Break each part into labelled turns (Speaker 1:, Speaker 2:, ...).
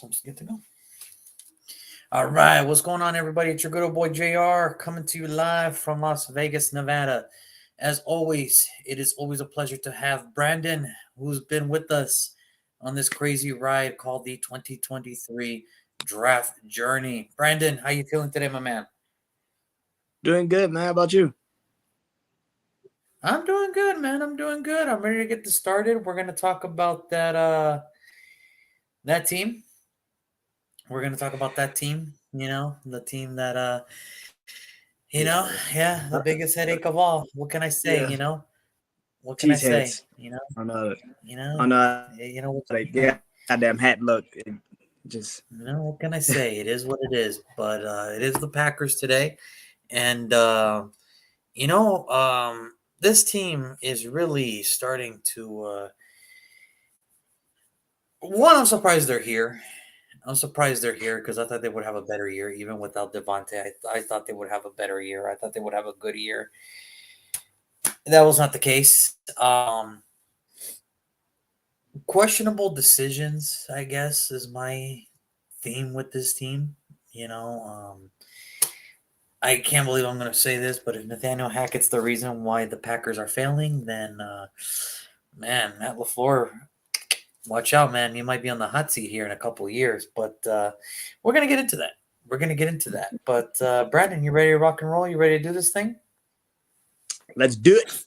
Speaker 1: Almost good to go. All right, what's going on, everybody? It's your good old boy JR coming to you live from Las Vegas, Nevada. As always, it is always a pleasure to have Brandon, who's been with us on this crazy ride called the 2023 Draft Journey. Brandon, how you feeling today, my man?
Speaker 2: Doing good, man. How about you?
Speaker 1: I'm doing good, man. I'm doing good. I'm ready to get this started. We're gonna talk about that team. We're gonna talk about that team. The team that yeah, the biggest headache of all. What can I say?
Speaker 2: Yeah,
Speaker 1: What can I say?
Speaker 2: cheeseheads on a
Speaker 1: You know,
Speaker 2: on a
Speaker 1: what can I say?
Speaker 2: goddamn hat look. Just
Speaker 1: What can I say? It is what it is. But it is the Packers today, and this team is really starting to. One, I'm surprised they're here. I'm surprised they're here because I thought they would have a better year even without Devontae. I thought they would have a better year. I thought they would have a good year. That was not the case. Questionable decisions, I guess, is my theme with this team. I can't believe I'm going to say this, but if Nathaniel Hackett's the reason why the Packers are failing, then, man, Matt LaFleur, watch out, man. You might be on the hot seat here in a couple of years, but we're going to get into that. We're going to get into that. But, Brandon, you ready to rock and roll? You ready to do this thing?
Speaker 2: let's do it.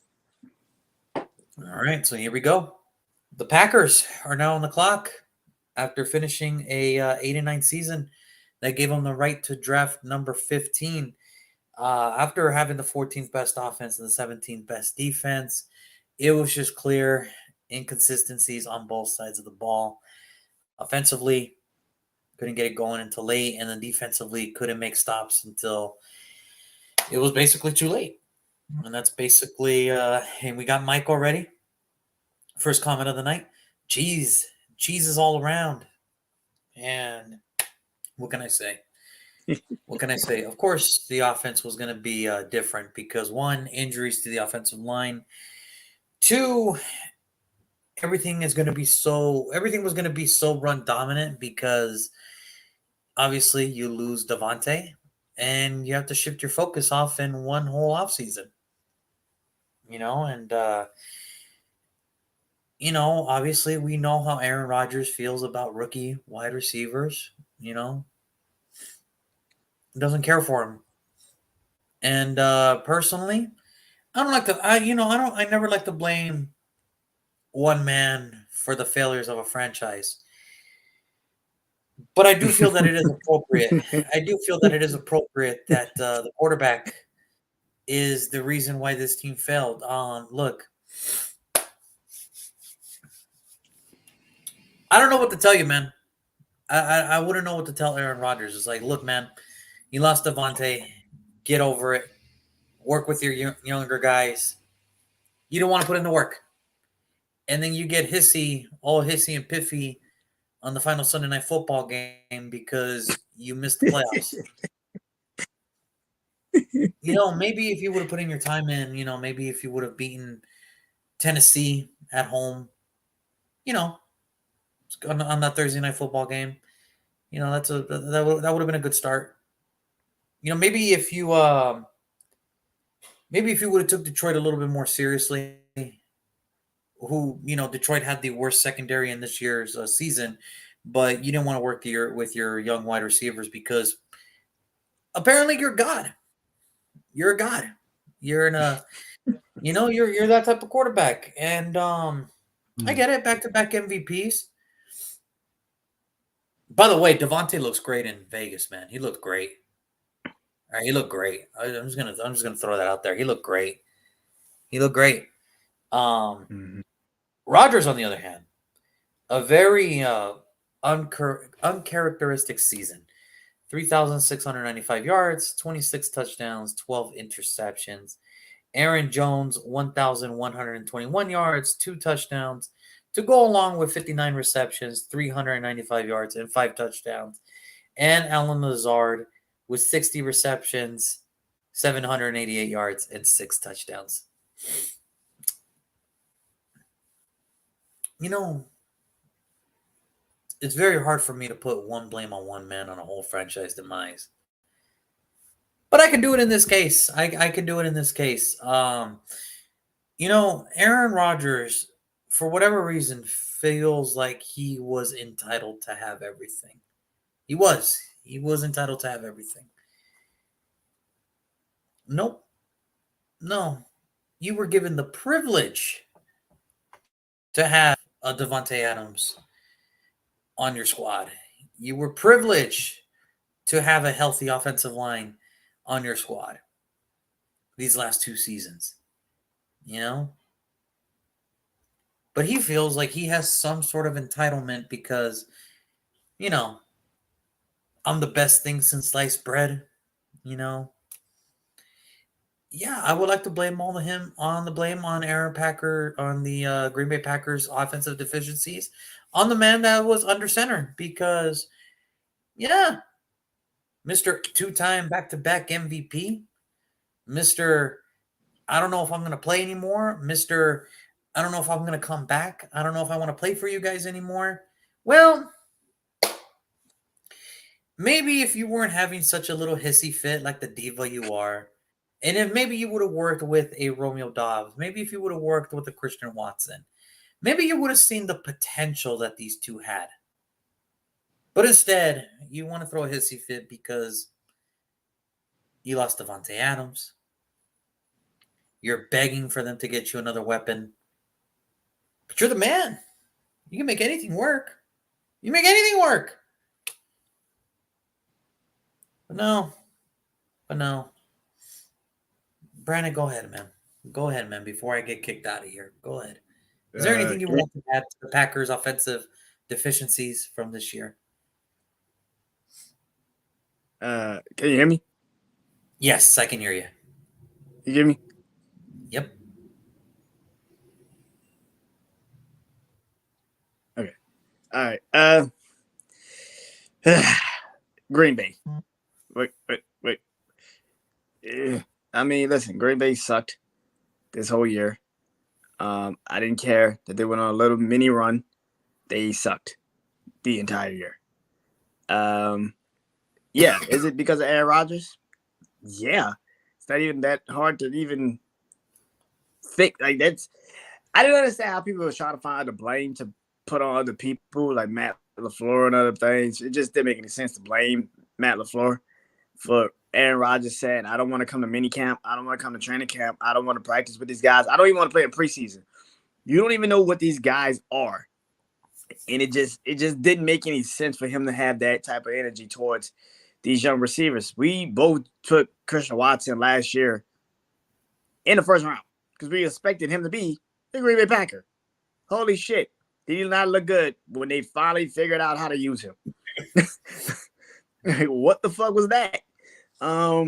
Speaker 1: All right, so here we go. The Packers are now on the clock after finishing a 8-9 season that gave them the right to draft number 15. After having the 14th best offense and the 17th best defense, it was just clear inconsistencies on both sides of the ball. Offensively, couldn't get it going until late, and then defensively, couldn't make stops until it was basically too late. And that's basically, and we got Mike already. First comment of the night. Cheese is all around. And what can I say? What can I say? Of course, the offense was going to be different because one, injuries to the offensive line. Two, everything was going to be so run dominant because obviously you lose Devontae and you have to shift your focus off in one whole offseason. And obviously we know how Aaron Rodgers feels about rookie wide receivers. Doesn't care for him. And personally, I don't like to. I never like to blame one man for the failures of a franchise. But I do feel that it is appropriate. I do feel that it is appropriate that the quarterback is the reason why this team failed. Look, I don't know what to tell you, man. I wouldn't know what to tell Aaron Rodgers. It's like, look, man, you lost Devontae. Get over it. Work with your younger guys. You don't want to put in the work. And then you get all hissy and piffy on the final Sunday Night Football game because you missed the playoffs. Maybe if you would have put in your time in, maybe if you would have beaten Tennessee at home, you know, on that Thursday Night Football game, that would have been a good start. Maybe if you would have took Detroit a little bit more seriously, Detroit had the worst secondary in this year's season, but you didn't want to work with your young wide receivers because apparently you're God. You're a God. You're in a, you're that type of quarterback, and I get it. Back to back MVPs. By the way, Devontae looks great in Vegas, man. He looked great. All right, he looked great. I'm just gonna throw that out there. He looked great. He looked great. Um,
Speaker 2: Mhm.
Speaker 1: Rodgers, on the other hand, a very uncharacteristic season. 3,695 yards, 26 touchdowns, 12 interceptions. Aaron Jones, 1,121 yards, 2 touchdowns, to go along with 59 receptions, 395 yards, and 5 touchdowns. And Alan Lazard with 60 receptions, 788 yards, and 6 touchdowns. You know, it's very hard for me to put one blame on one man on a whole franchise demise. But I can do it in this case. I can do it in this case. Aaron Rodgers, for whatever reason, feels like he was entitled to have everything. He was. He was entitled to have everything. Nope. No. You were given the privilege to have a Davante Adams on your squad. You were privileged to have a healthy offensive line on your squad these last 2 seasons. But he feels like he has some sort of entitlement because, I'm the best thing since sliced bread, you know. Yeah, I would like to blame all of him on the blame on Aaron Packer on the Green Bay Packers offensive deficiencies on the man that was under center because, yeah, Mr. Two-time back-to-back MVP, Mr. I don't know if I'm going to play anymore, Mr. I don't know if I'm going to come back. I don't know if I want to play for you guys anymore. Well, maybe if you weren't having such a little hissy fit like the diva you are, and if maybe you would have worked with a Romeo Dobbs, maybe if you would have worked with a Christian Watson, maybe you would have seen the potential that these two had. But instead, you want to throw a hissy fit because you lost Davante Adams. You're begging for them to get you another weapon. But you're the man. You can make anything work. You make anything work. But no. Brandon, go ahead, man. Go ahead, man, before I get kicked out of here. Go ahead. Is there anything you want to add to the Packers' offensive deficiencies from this year?
Speaker 2: Can you hear me?
Speaker 1: Yes, I can hear you.
Speaker 2: You hear me?
Speaker 1: Yep.
Speaker 2: Okay. All right. Green Bay. Wait. I mean, listen, Green Bay sucked this whole year. I didn't care that they went on a little mini run. They sucked the entire year. Yeah. Is it because of Aaron Rodgers? Yeah. It's not even that hard to even think. Like, that's, I didn't understand how people were trying to find the blame to put on other people like Matt LaFleur and other things. It just didn't make any sense to blame Matt LaFleur for Aaron Rodgers saying, I don't want to come to mini camp. I don't want to come to training camp. I don't want to practice with these guys. I don't even want to play in preseason. You don't even know what these guys are. And it just didn't make any sense for him to have that type of energy towards these young receivers. We both took Christian Watson last year in the first round because we expected him to be the Green Bay Packer. Holy shit. He did not look good when they finally figured out how to use him. Like, what the fuck was that? I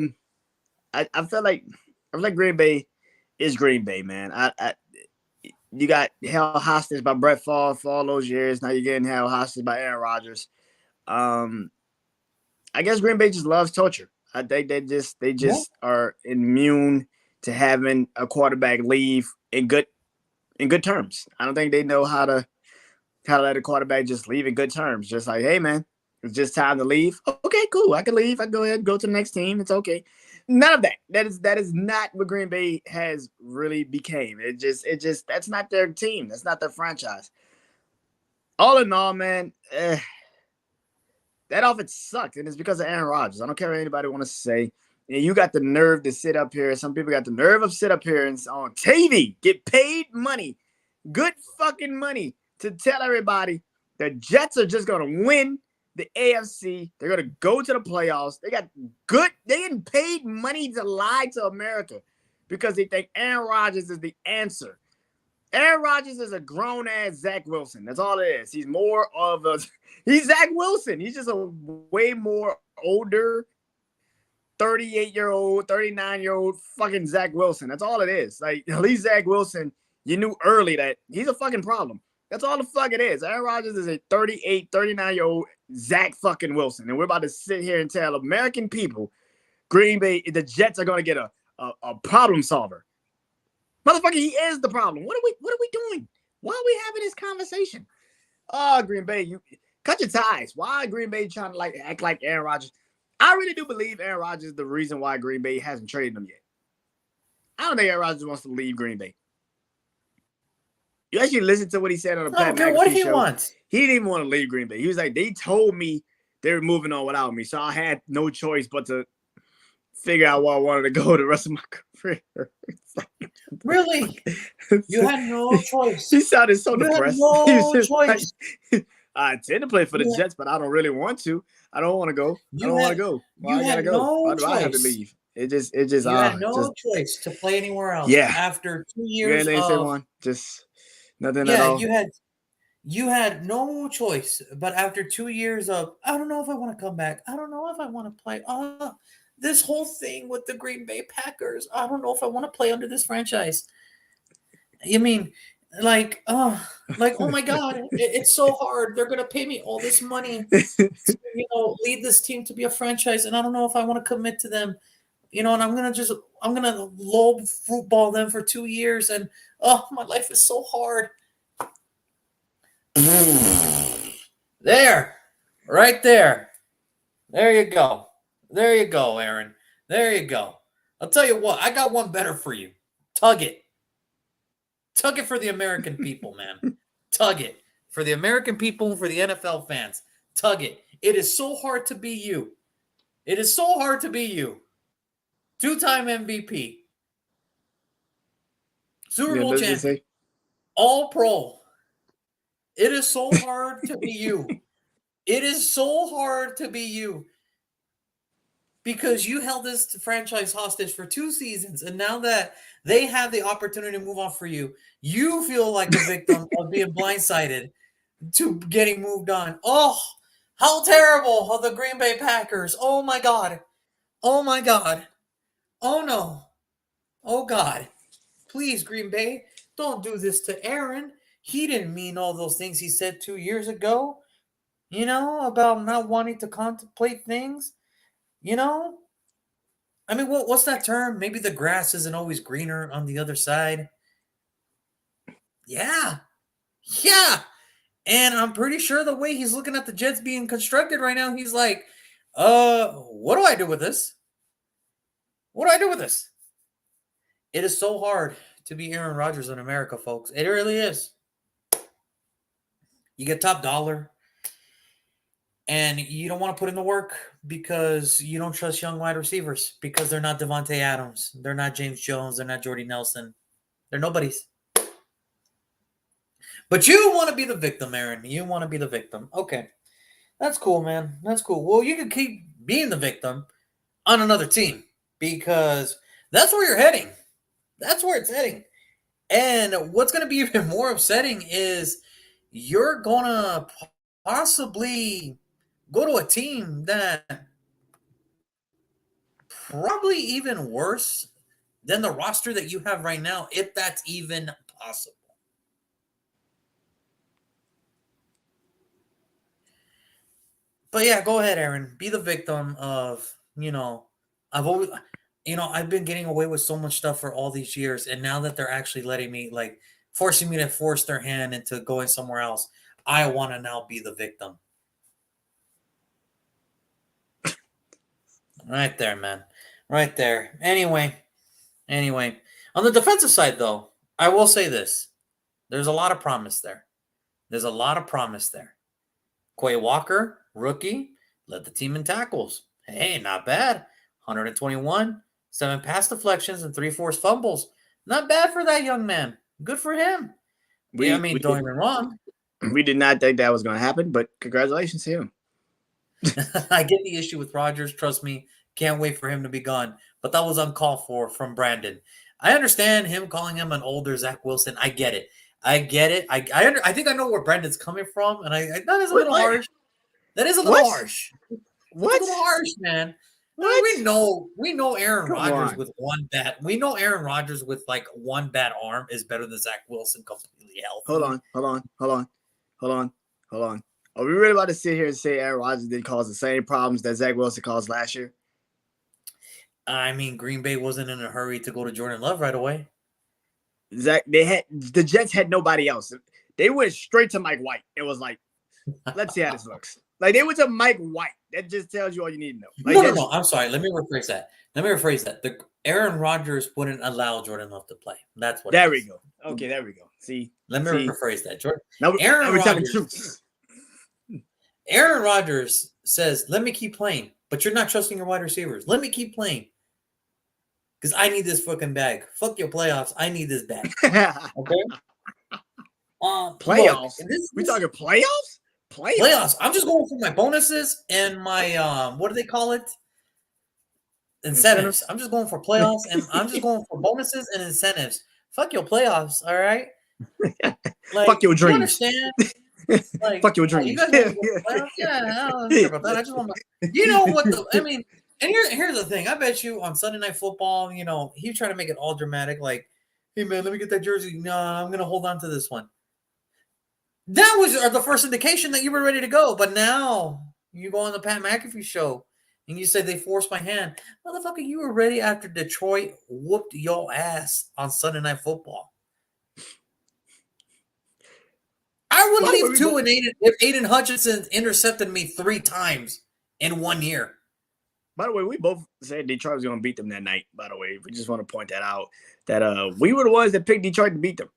Speaker 2: feel like Green Bay is Green Bay, man. You got held hostage by Brett Favre for all those years. Now you're getting held hostage by Aaron Rodgers. I guess Green Bay just loves torture. I think they just are immune to having a quarterback leave in good terms. I don't think they know how to let a quarterback just leave in good terms. Just like, hey man, it's just time to leave. Okay, cool. I can leave. I can go ahead and go to the next team. It's okay. None of that. That is not what Green Bay has really became. It just that's not their team. That's not their franchise. All in all, man, that offense sucked, and it's because of Aaron Rodgers. I don't care what anybody want to say. And you got the nerve to sit up here. Some people got the nerve of sit up here and on TV, get paid money, good fucking money, to tell everybody the Jets are just going to win the AFC. They're going to go to the playoffs. They getting paid money to lie to America because they think Aaron Rodgers is the answer. Aaron Rodgers is a grown-ass Zach Wilson. That's all it is. He's Zach Wilson. He's just a way more older 38-year-old, 39-year-old fucking Zach Wilson. That's all it is. Like, at least Zach Wilson, you knew early that he's a fucking problem. That's all the fuck it is. Aaron Rodgers is a 38, 39-year-old Zach fucking Wilson. And we're about to sit here and tell American people Green Bay, the Jets are going to get a problem solver. Motherfucker, he is the problem. What are we doing? Why are we having this conversation? Oh, Green Bay, Cut your ties. Why Green Bay trying to like act like Aaron Rodgers? I really do believe Aaron Rodgers is the reason why Green Bay hasn't traded him yet. I don't think Aaron Rodgers wants to leave Green Bay. You actually listen to what he said on the
Speaker 1: I
Speaker 2: Pat
Speaker 1: don't care what
Speaker 2: McAfee
Speaker 1: he
Speaker 2: show.
Speaker 1: wants.
Speaker 2: He didn't even want to leave Green Bay. He was like, they told me they were moving on without me, so I had no choice but to figure out where I wanted to go the rest of my career.
Speaker 1: Really? You had no choice.
Speaker 2: He sounded so
Speaker 1: You had
Speaker 2: depressed.
Speaker 1: no
Speaker 2: He was just
Speaker 1: choice.
Speaker 2: like, I intend to play for the
Speaker 1: You had-
Speaker 2: Jets, but I don't really want to. I don't want to go. I
Speaker 1: You
Speaker 2: don't want to
Speaker 1: had-
Speaker 2: go. Why
Speaker 1: you
Speaker 2: I gotta
Speaker 1: had
Speaker 2: go?
Speaker 1: no
Speaker 2: Why do I have to
Speaker 1: choice.
Speaker 2: leave? It just
Speaker 1: You had no
Speaker 2: just
Speaker 1: choice to play anywhere else.
Speaker 2: Yeah.
Speaker 1: After 2
Speaker 2: you
Speaker 1: years
Speaker 2: ain't say
Speaker 1: of
Speaker 2: one. Just nothing at
Speaker 1: yeah,
Speaker 2: all.
Speaker 1: you had no choice. But after 2 years of I don't know if I want to come back. I don't know if I want to play. This whole thing with the Green Bay Packers. I don't know if I want to play under this franchise. I mean, like, oh my God, it's so hard. They're gonna pay me all this money to, lead this team to be a franchise, and I don't know if I want to commit to them. And I'm gonna low football them for 2 years, and my life is so hard. There, right there. There you go. There you go, Aaron. There you go. I'll tell you what, I got one better for you. Tug it. Tug it for the American people, man. Tug it. For the American people, for the NFL fans. Tug it. It is so hard to be you. It is so hard to be you. 2-time MVP. Super Bowl champion. All pro. It is so hard to be you. It is so hard to be you. Because you held this franchise hostage for 2 seasons, and now that they have the opportunity to move on for you, you feel like a victim of being blindsided to getting moved on. Oh, how terrible of the Green Bay Packers. Oh, my God. Oh, my God. Oh, no. Oh, God. Please, Green Bay, don't do this to Aaron. He didn't mean all those things he said 2 years ago, about not wanting to contemplate things. I mean, what's that term? Maybe the grass isn't always greener on the other side. Yeah. Yeah. And I'm pretty sure the way he's looking at the Jets being constructed right now, he's like, what do I do with this? What do I do with this? It is so hard to be Aaron Rodgers in America, folks. It really is. You get top dollar. And you don't want to put in the work because you don't trust young wide receivers because they're not Devontae Adams. They're not James Jones. They're not Jordy Nelson. They're nobodies. But you want to be the victim, Aaron. You want to be the victim. Okay. That's cool, man. That's cool. Well, you can keep being the victim on another team because that's where you're heading. That's where it's heading. And what's going to be even more upsetting is you're going to possibly go to a team that probably even worse than the roster that you have right now, if that's even possible. But yeah, go ahead, Aaron. Be the victim of, I've been getting away with so much stuff for all these years, and now that they're actually letting me, forcing me to force their hand into going somewhere else, I want to now be the victim. Right there, man. Right there. Anyway, on the defensive side, though, I will say this. There's a lot of promise there. Quay Walker, rookie, led the team in tackles. Hey, not bad. 121, 7 pass deflections, and 3 forced fumbles. Not bad for that young man. Good for him. Don't get me wrong.
Speaker 2: We did not think that was going to happen, but congratulations to him.
Speaker 1: I get the issue with Rodgers. Trust me. Can't wait for him to be gone. But that was uncalled for from Brandon. I understand him calling him an older Zach Wilson. I get it. I think I know where Brandon's coming from, and that is a little harsh. That is a little harsh.
Speaker 2: What?
Speaker 1: It's a little harsh, man. What? We know Aaron Rodgers with one bat. We know Aaron Rodgers with one bad arm is better than Zach Wilson completely healthy.
Speaker 2: Hold on. Are we really about to sit here and say Aaron Rodgers did cause the same problems that Zach Wilson caused last year?
Speaker 1: I mean, Green Bay wasn't in a hurry to go to Jordan Love right away.
Speaker 2: The Jets had nobody else. They went straight to Mike White. It was like, Let's see how this looks. Like they was a Mike White. That just tells you all you need to know. Like,
Speaker 1: No. I'm sorry. Let me rephrase that. The Aaron Rodgers wouldn't allow Jordan Love to play. That's what.
Speaker 2: There we go. Okay, there we go. See.
Speaker 1: Let me rephrase that. Jordan.
Speaker 2: Now
Speaker 1: Aaron
Speaker 2: we're telling
Speaker 1: Rodgers.
Speaker 2: truth.
Speaker 1: Aaron Rodgers says, "Let me keep playing, but you're not trusting your wide receivers. Let me keep playing because I need this fucking bag. Fuck your playoffs. I need this bag." Okay.
Speaker 2: Playoffs.
Speaker 1: Look,
Speaker 2: we talking playoffs?
Speaker 1: Playoffs. I'm just going for my bonuses and my what do they call it? Incentives. I'm just going for playoffs and I'm just going for bonuses and incentives. Fuck your playoffs, all right? Like,
Speaker 2: fuck your dreams.
Speaker 1: You understand? Like,
Speaker 2: fuck your dreams.
Speaker 1: You guys yeah, I don't care about that. I just want my. You know what? I mean, and here's the thing. I bet you on Sunday Night Football, you know, he tried to make it all dramatic. Like, hey man, let me get that jersey. No, I'm gonna hold on to this one. That was the first indication that you were ready to go. But now you go on the Pat McAfee show and you say they forced my hand. Motherfucker, you were ready after Detroit whooped your ass on Sunday Night Football. I would leave 2-8 if Aiden Hutchinson intercepted me 3 times in 1 year.
Speaker 2: By the way, we both said Detroit was going to beat them that night. By the way, we just want to point that out. That we were the ones that picked Detroit to beat them.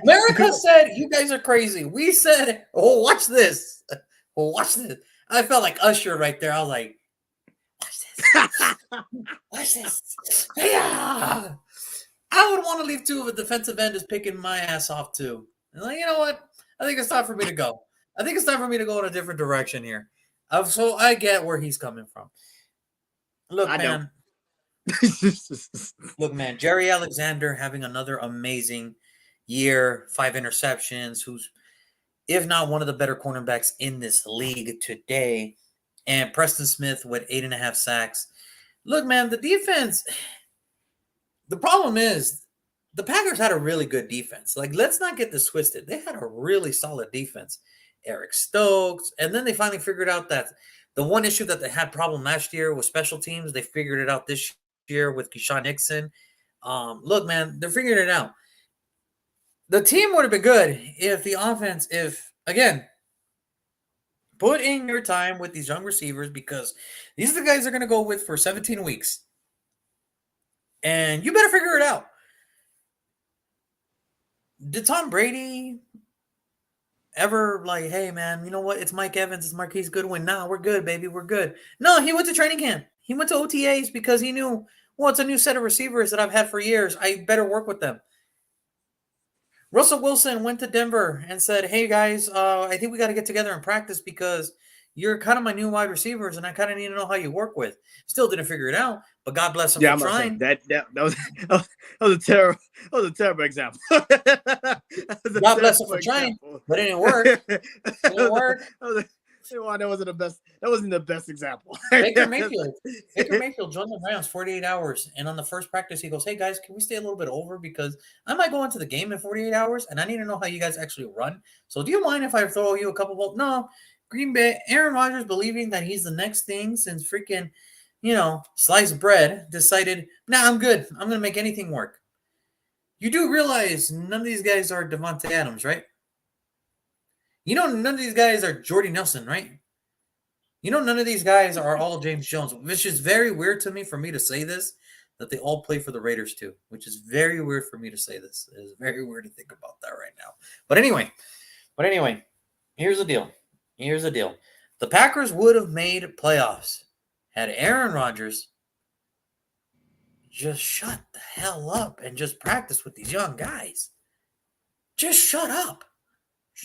Speaker 1: America said, you guys are crazy. We said, oh, watch this. Oh, watch this. I felt like Usher right there. I was like, watch this. Watch this. Yeah. I would want to leave 2 if a defensive end is picking my ass off too. And like, you know what? I think it's time for me to go. I think it's time for me to go in a different direction here. So I get where he's coming from. Look, man. Look, man. Jerry Alexander having another amazing year, 5 interceptions, who's, if not one of the better cornerbacks in this league today. And Preston Smith with 8.5 sacks. Look, man, the defense, the problem is the Packers had a really good defense. Like, let's not get this twisted. They had a really solid defense. Eric Stokes. And then they finally figured out that the one issue that they had problem last year was special teams. They figured it out this year with Keyshawn Nixon. Look, man, they're figuring it out. The team would have been good if the offense, again, put in your time with these young receivers because these are the guys they're going to go with for 17 weeks. And you better figure it out. Did Tom Brady ever like, hey, man, you know what? It's Mike Evans. It's Marquise Goodwin. Nah, we're good, baby. We're good. No, he went to training camp. He went to OTAs because he knew, well, it's a new set of receivers that I've had for years. I better work with them. Russell Wilson went to Denver and said, hey, guys, I think we got to get together and practice because you're kind of my new wide receivers, and I kind of need to know how you work with. Still didn't figure it out, but God bless him for trying.
Speaker 2: That was a terrible example.
Speaker 1: God bless him for trying, but it didn't work. It didn't work.
Speaker 2: That wasn't the best. That wasn't the best example.
Speaker 1: Baker Mayfield joined the Browns 48 hours, and on the first practice, he goes, "Hey guys, can we stay a little bit over because I might go into the game in 48 hours, and I need to know how you guys actually run. So, do you mind if I throw you a couple balls?" No. Green Bay, Aaron Rodgers, believing that he's the next thing since freaking, sliced bread, decided, nah, I'm good. I'm going to make anything work. You do realize none of these guys are Devontae Adams, right? None of these guys are Jordy Nelson, right? None of these guys are all James Jones, which is very weird to me for me to say this, that they all play for the Raiders too, which is very weird for me to say this. It is very weird to think about that right now. But anyway, here's the deal. The Packers would have made playoffs had Aaron Rodgers just shut the hell up and just practice with these young guys. Just shut up.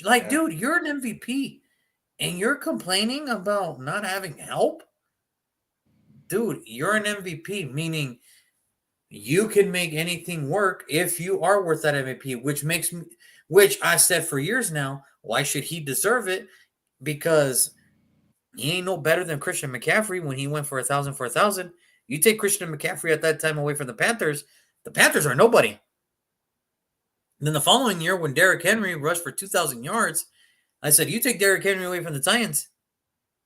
Speaker 1: Like, dude, you're an MVP and you're complaining about not having help? Dude, you're an MVP, meaning you can make anything work if you are worth that MVP, which I said for years now, why should he deserve it? Because he ain't no better than Christian McCaffrey when he went for 1,000 for 1,000. You take Christian McCaffrey at that time away from the Panthers are nobody. And then the following year, when Derrick Henry rushed for 2,000 yards, I said, you take Derrick Henry away from the Titans,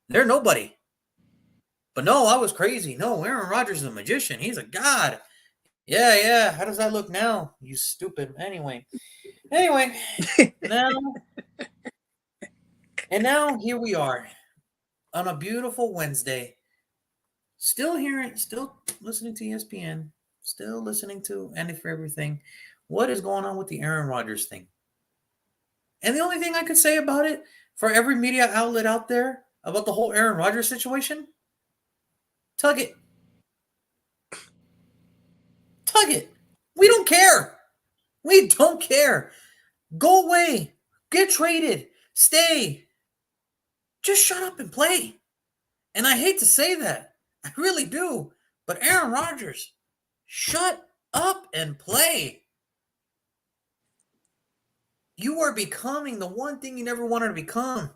Speaker 1: they're nobody. But no, I was crazy. No, Aaron Rodgers is a magician. He's a god. Yeah. How does that look now? You stupid. Anyway, now And now here we are on a beautiful Wednesday. Still listening to ESPN, still listening to Andy for Everything. What is going on with the Aaron Rodgers thing? And the only thing I could say about it, for every media outlet out there about the whole Aaron Rodgers situation, tug it. Tug it. We don't care. We don't care. Go away. Get traded. Stay. Just shut up and play. And I hate to say that. I really do. But Aaron Rodgers, shut up and play. You are becoming the one thing you never wanted to become.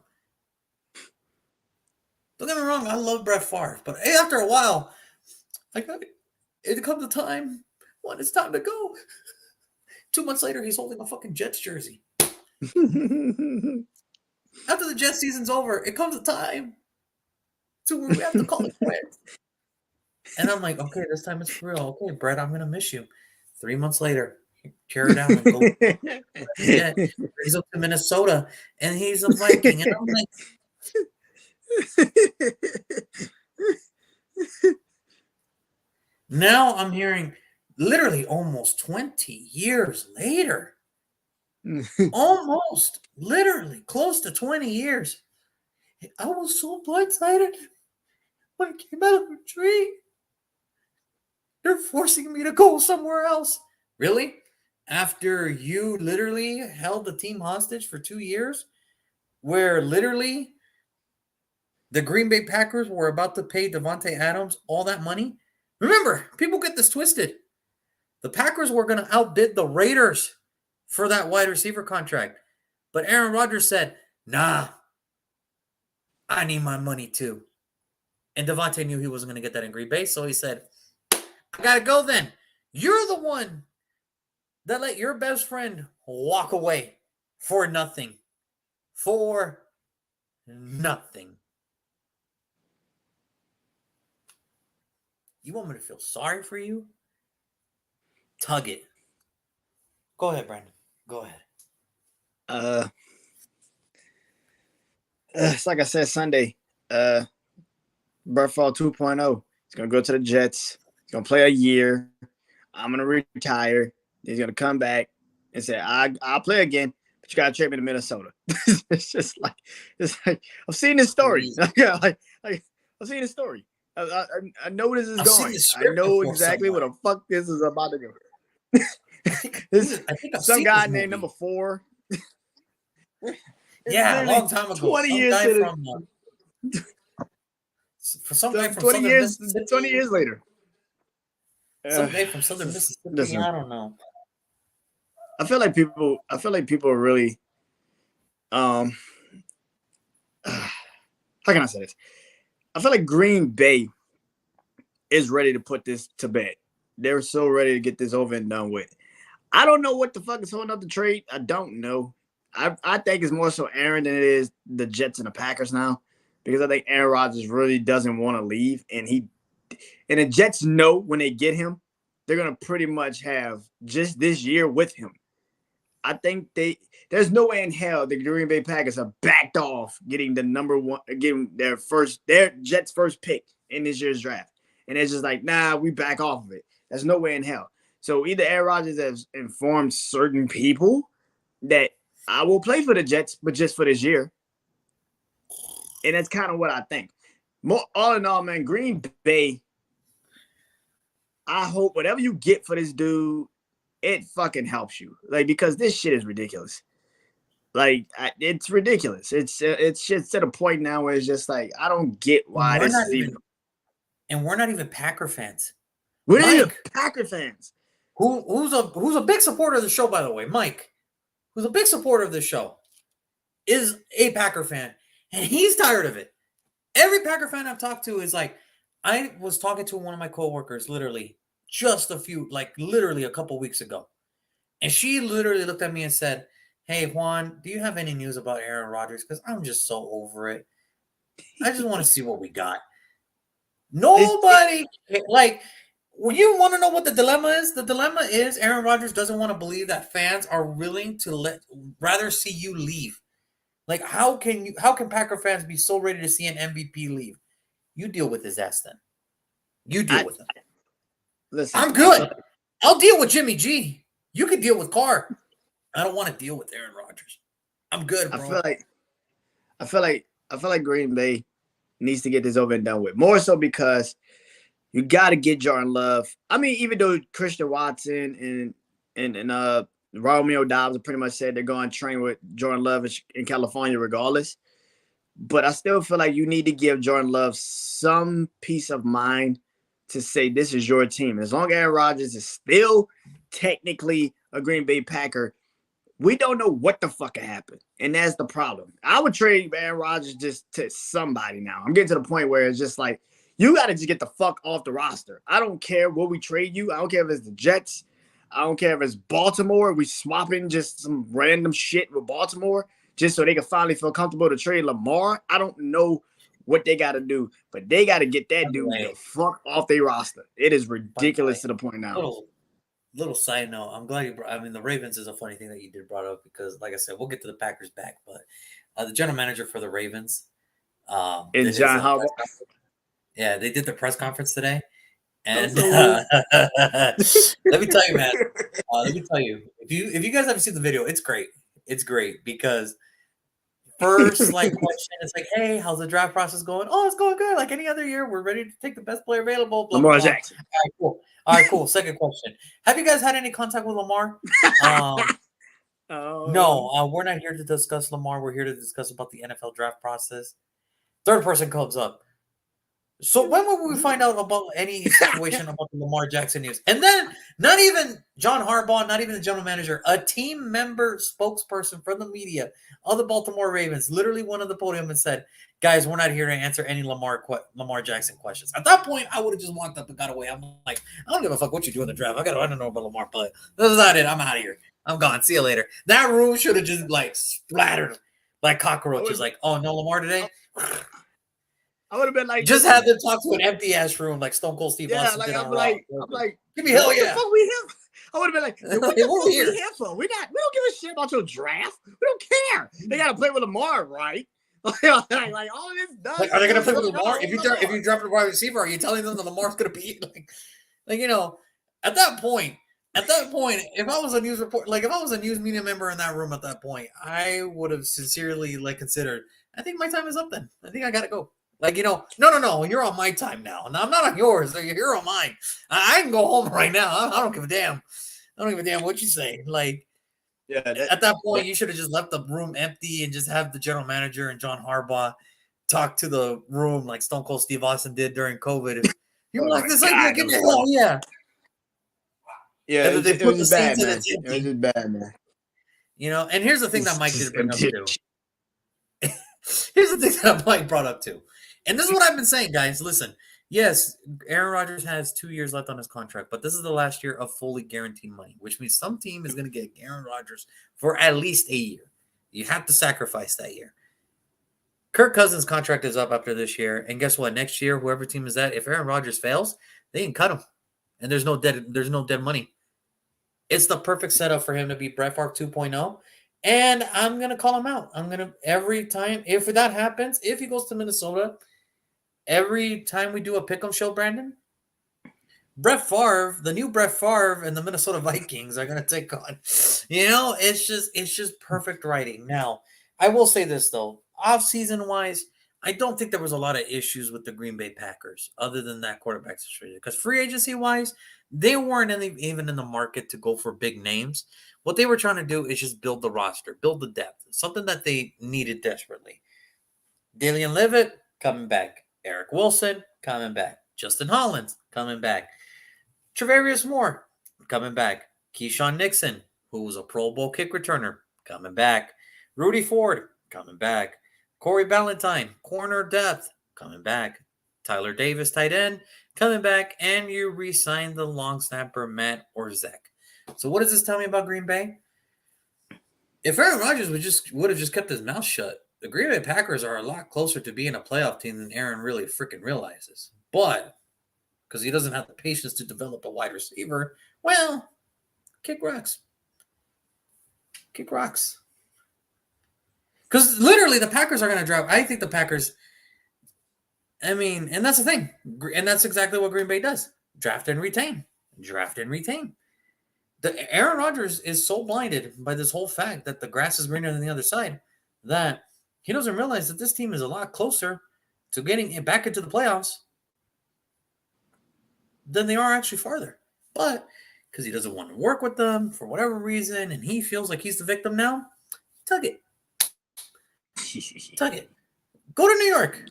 Speaker 1: Don't get me wrong, I love Brett Favre, but after a while, it comes a time when it's time to go. 2 months later, he's holding a fucking Jets jersey. After the Jets season's over, it comes a time to where we have to call it quits. And I'm like, okay, this time it's for real. Okay, Brett, I'm going to miss you. 3 months later, tear it down and go. Yeah, he's up to Minnesota, and he's a Viking. And I'm like, now I'm hearing literally almost 20 years later, almost literally close to 20 years. I was so blindsided when it came out of the tree. They're forcing me to go somewhere else. Really? After you literally held the team hostage for 2 years, where literally the Green Bay Packers were about to pay Davante Adams all that money. Remember, people get this twisted. The Packers were going to outbid the Raiders for that wide receiver contract. But Aaron Rodgers said, nah, I need my money too. And Davante knew he wasn't going to get that in Green Bay, so he said, I got to go then. You're the one that let your best friend walk away for nothing. For nothing. You want me to feel sorry for you? Tug it. Go ahead, Brandon. Go ahead.
Speaker 2: It's like I said Sunday. Brett Favre 2.0. He's gonna go to the Jets. He's gonna play a year. I'm gonna retire. He's gonna come back and say, I'll play again, but you gotta trade me to Minnesota. it's like I've seen this story. like I've seen this story. I know this is going. I know exactly what the fuck this is about to go.
Speaker 1: I think
Speaker 2: some guy named number 4.
Speaker 1: Yeah, a long time ago.
Speaker 2: 20 years
Speaker 1: for some guy from
Speaker 2: 20 years. 20 years later.
Speaker 1: Some guy from Southern Mississippi. Listen, I don't know.
Speaker 2: I feel like people are really. How can I say this? I feel like Green Bay is ready to put this to bed. They're so ready to get this over and done with. I don't know what the fuck is holding up the trade. I don't know. I think it's more so Aaron than it is the Jets and the Packers now, because I think Aaron Rodgers really doesn't want to leave, and the Jets know when they get him, they're gonna pretty much have just this year with him. I think there's no way in hell the Green Bay Packers have backed off getting their Jets' first pick in this year's draft. And it's just like, nah, we back off of it. There's no way in hell. So either Aaron Rodgers has informed certain people that I will play for the Jets, but just for this year. And that's kind of what I think. All in all, man, Green Bay, I hope whatever you get for this dude, it fucking helps you. Like, because this shit is ridiculous. Like, it's ridiculous. It's just to the point now where it's just like, I don't get why this is even.
Speaker 1: And we're not even Packer fans.
Speaker 2: We're not even Packer fans.
Speaker 1: Who's a big supporter of the show, by the way, Mike, who's a big supporter of the show, is a Packer fan, and he's tired of it. Every Packer fan I've talked to is like, I was talking to one of my coworkers literally literally a couple weeks ago, and she literally looked at me and said, "Hey, Juan, do you have any news about Aaron Rodgers? Because I'm just so over it. I just want to see what we got." Nobody like. Well, you want to know what the dilemma is? The dilemma is Aaron Rodgers doesn't want to believe that fans are willing to rather see you leave Like, how can Packer fans be so ready to see an MVP leave? You deal with his ass then. You deal with him.
Speaker 2: Listen,
Speaker 1: I'm good. I'll deal with Jimmy G. You can deal with Carr. I don't want to deal with Aaron Rodgers. I'm good, bro.
Speaker 2: I feel like Green Bay needs to get this over and done with. More so because you got to get Jordan Love. I mean, even though Christian Watson and Romeo Dobbs have pretty much said they're going to train with Jordan Love in California regardless. But I still feel like you need to give Jordan Love some peace of mind to say this is your team. As long as Aaron Rodgers is still technically a Green Bay Packer, we don't know what the fuck happened. And that's the problem. I would trade Aaron Rodgers just to somebody now. I'm getting to the point where it's just like, you got to just get the fuck off the roster. I don't care what we trade you. I don't care if it's the Jets. I don't care if it's Baltimore. We swapping just some random shit with Baltimore just so they can finally feel comfortable to trade Lamar. I don't know what they got to do, but they got to get that dude the fuck off their roster. It is ridiculous to the point now.
Speaker 1: Little side note, I'm glad you brought, I mean, the Ravens is a funny thing that you did brought up because, like I said, we'll get to the Packers back, but the general manager for the Ravens
Speaker 2: and John Harbaugh.
Speaker 1: Yeah, they did the press conference today. And let me tell you, man. Let me tell you, if you guys haven't seen the video, it's great. It's great because first question, it's like, hey, how's the draft process going? Oh, it's going good. Like any other year, we're ready to take the best player available. Blah,
Speaker 2: Lamar
Speaker 1: blah, blah.
Speaker 2: Jackson.
Speaker 1: All right, cool. Second question: have you guys had any contact with Lamar? No, we're not here to discuss Lamar. We're here to discuss about the NFL draft process. Third person comes up. So when will we find out about any situation about the Lamar Jackson news? And then not even John Harbaugh, not even the general manager, a team member spokesperson from the media of the Baltimore Ravens literally went on the podium and said, guys, we're not here to answer any Lamar Jackson questions. At that point, I would have just walked up and got away. I'm like, I don't give a fuck what you do in the draft. I don't know about Lamar, but this is not it. I'm out of here. I'm gone. See you later. That room should have just like splattered like cockroaches. Like, oh, no Lamar today?
Speaker 2: I would have been like,
Speaker 1: just had them talk to an empty ass room like Stone Cold Steve Austin did on Raw.
Speaker 2: I'm like,
Speaker 1: give me hell yeah.
Speaker 2: What the fuck we here? I would have been like, what the fuck we here for? We don't give a shit about your draft. We don't care. They got to play with Lamar, right? like all this stuff.
Speaker 1: Like, are they going to play with Lamar? If you draft a wide receiver, are you telling them that Lamar's going to be like you know? At that point, if I was a news report, like if I was a news media member in that room at that point, I would have sincerely like considered. I think my time is up. Then I think I got to go. Like, no, you're on my time now. No, I'm not on yours. You're on mine. I can go home right now. I don't give a damn. I don't give a damn what you say. Like, yeah, at that point, you should have just left the room empty and just have the general manager and John Harbaugh talk to the room like Stone Cold Steve Austin did during COVID. You're like, this idea, give me a hell yeah.
Speaker 2: Yeah, it was bad, man. It was just bad, man.
Speaker 1: And here's the thing that Mike did bring up too. Here's the thing that Mike brought up too. And this is what I've been saying, guys. Listen, yes, Aaron Rodgers has 2 years left on his contract, but this is the last year of fully guaranteed money, which means some team is going to get Aaron Rodgers for at least a year. You have to sacrifice that year. Kirk Cousins' contract is up after this year, and guess what? Next year, whoever team is that, if Aaron Rodgers fails, they can cut him, and there's no dead money. It's the perfect setup for him to be Brett Favre 2.0. And I'm going to call him out. Every time, if that happens, if he goes to Minnesota, every time we do a pick'em show, Brandon, Brett Favre, the new Brett Favre and the Minnesota Vikings are going to take on. It's just perfect writing. Now, I will say this, though. Off-season wise, I don't think there was a lot of issues with the Green Bay Packers other than that quarterback situation. Because free agency wise, they weren't even in the market to go for big names. What they were trying to do is just build the roster, build the depth, something that they needed desperately. Damian Levitt coming back. Eric Wilson coming back. Justin Hollins coming back. Travarius Moore coming back. Keyshawn Nixon, who was a Pro Bowl kick returner, coming back. Rudy Ford coming back. Corey Ballantyne, corner depth, coming back. Tyler Davis, tight end, coming back. And you re-signed the long snapper, Matt Orzech. So what does this tell me about Green Bay? If Aaron Rodgers would have just kept his mouth shut, the Green Bay Packers are a lot closer to being a playoff team than Aaron really freaking realizes. But because he doesn't have the patience to develop a wide receiver, well, kick rocks. Kick rocks. Because literally the Packers are going to draft. I think the Packers, I mean, and that's the thing. And that's exactly what Green Bay does. Draft and retain. Draft and retain. The Aaron Rodgers is so blinded by this whole fact that the grass is greener than the other side that he doesn't realize that this team is a lot closer to getting it back into the playoffs than they are actually farther. But because he doesn't want to work with them for whatever reason, and he feels like he's the victim now, tug it. Tug it. Go to New York.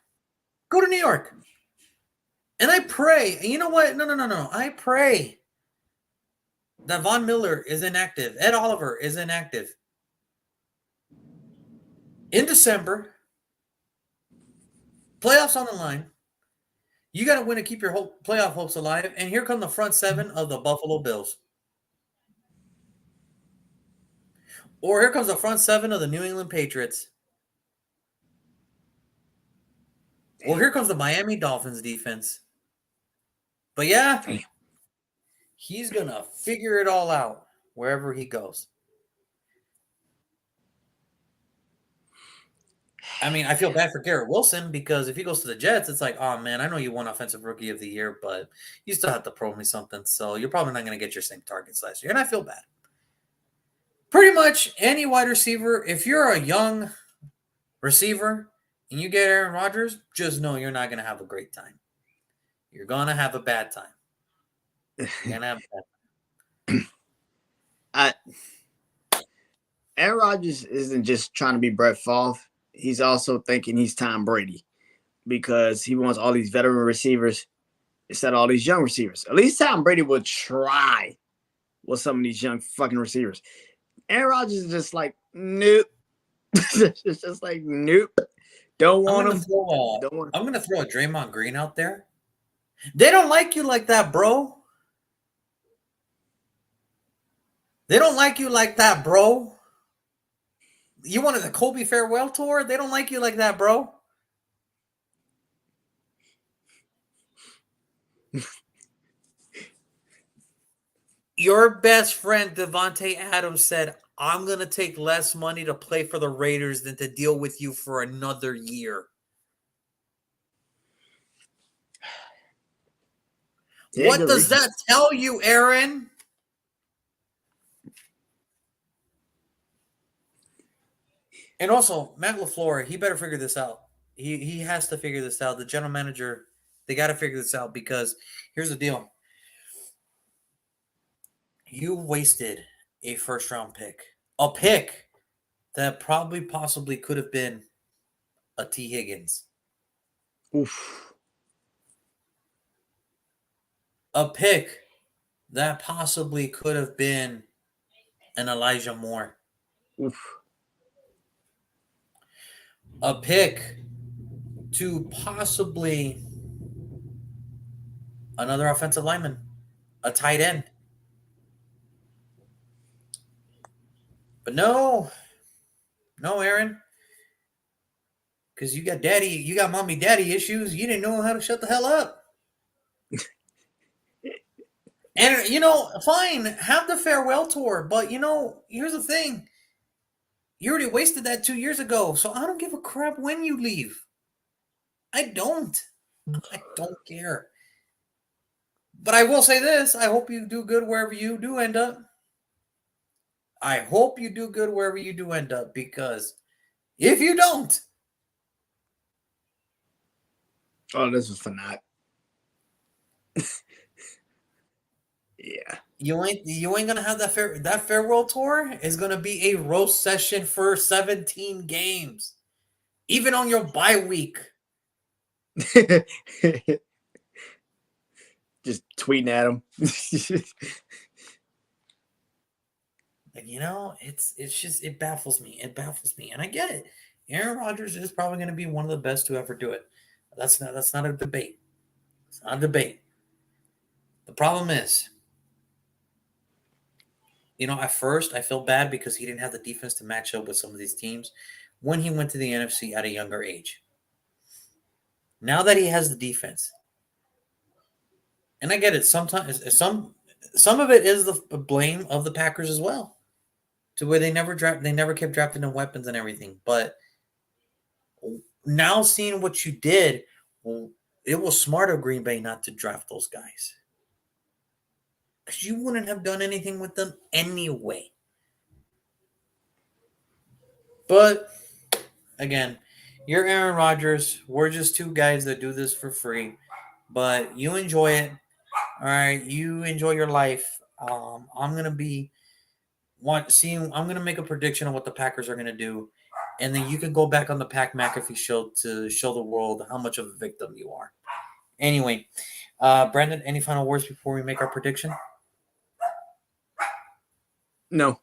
Speaker 1: Go to New York. And I pray, and you know what? No. I pray that Von Miller is inactive. Ed Oliver is inactive. In December, playoffs on the line. You got to win to keep your whole playoff hopes alive. And here come the front seven of the Buffalo Bills. Or here comes the front seven of the New England Patriots. Or here comes the Miami Dolphins defense. But yeah, he's going to figure it all out wherever he goes. I mean, I feel bad for Garrett Wilson because if he goes to the Jets, it's like, oh, man, I know you won Offensive Rookie of the Year, but you still have to pro me something. So you're probably not going to get your same targets last year. And I feel bad. Pretty much any wide receiver, if you're a young receiver and you get Aaron Rodgers, just know you're not going to have a great time. You're going to have a bad time. You're going to have a bad time.
Speaker 2: Aaron Rodgers isn't just trying to be Brett Favre. He's also thinking he's Tom Brady because he wants all these veteran receivers instead of all these young receivers. At least Tom Brady would try with some of these young fucking receivers. Aaron Rodgers is just like, nope. It's just like, nope. Don't want him.
Speaker 1: I'm going to throw a Draymond Green out there. They don't like you like that, bro. They don't like you like that, bro. You wanted the Kobe farewell tour? They don't like you like that, bro. Your best friend, Devontae Adams, said, I'm going to take less money to play for the Raiders than to deal with you for another year. What does that tell you, Aaron? And also, Matt LaFleur, he better figure this out. He has to figure this out. The general manager, they got to figure this out because here's the deal. You wasted a first-round pick. A pick that probably possibly could have been a T. Higgins.
Speaker 2: Oof.
Speaker 1: A pick that possibly could have been an Elijah Moore.
Speaker 2: Oof.
Speaker 1: A pick to possibly another offensive lineman, a tight end. But no, Aaron, because you got mommy daddy issues. You didn't know how to shut the hell up. And, fine, have the farewell tour. But, here's the thing. You already wasted that 2 years ago. So I don't give a crap when you leave. I don't care. But I will say this. I hope you do good wherever you do end up. I hope you do good wherever you do end up. Because if you don't.
Speaker 2: Oh, this was for not. Yeah.
Speaker 1: You ain't gonna have that farewell tour is gonna be a roast session for 17 games. Even on your bye week.
Speaker 2: Just tweeting at him.
Speaker 1: It baffles me. It baffles me. And I get it. Aaron Rodgers is probably gonna be one of the best to ever do it. That's not a debate. It's not a debate. The problem is, at first I felt bad because he didn't have the defense to match up with some of these teams when he went to the NFC at a younger age. Now that he has the defense, and I get it, sometimes some of it is the blame of the Packers as well, to where they never kept drafting in weapons and everything. But now seeing what you did, well, it was smart of Green Bay not to draft those guys. Because you wouldn't have done anything with them anyway. But again, you're Aaron Rodgers. We're just two guys that do this for free. But you enjoy it. All right. You enjoy your life. I'm gonna make a prediction on what the Packers are gonna do. And then you can go back on the Pat McAfee show to show the world how much of a victim you are. Anyway, Brandon, any final words before we make our prediction?
Speaker 2: No.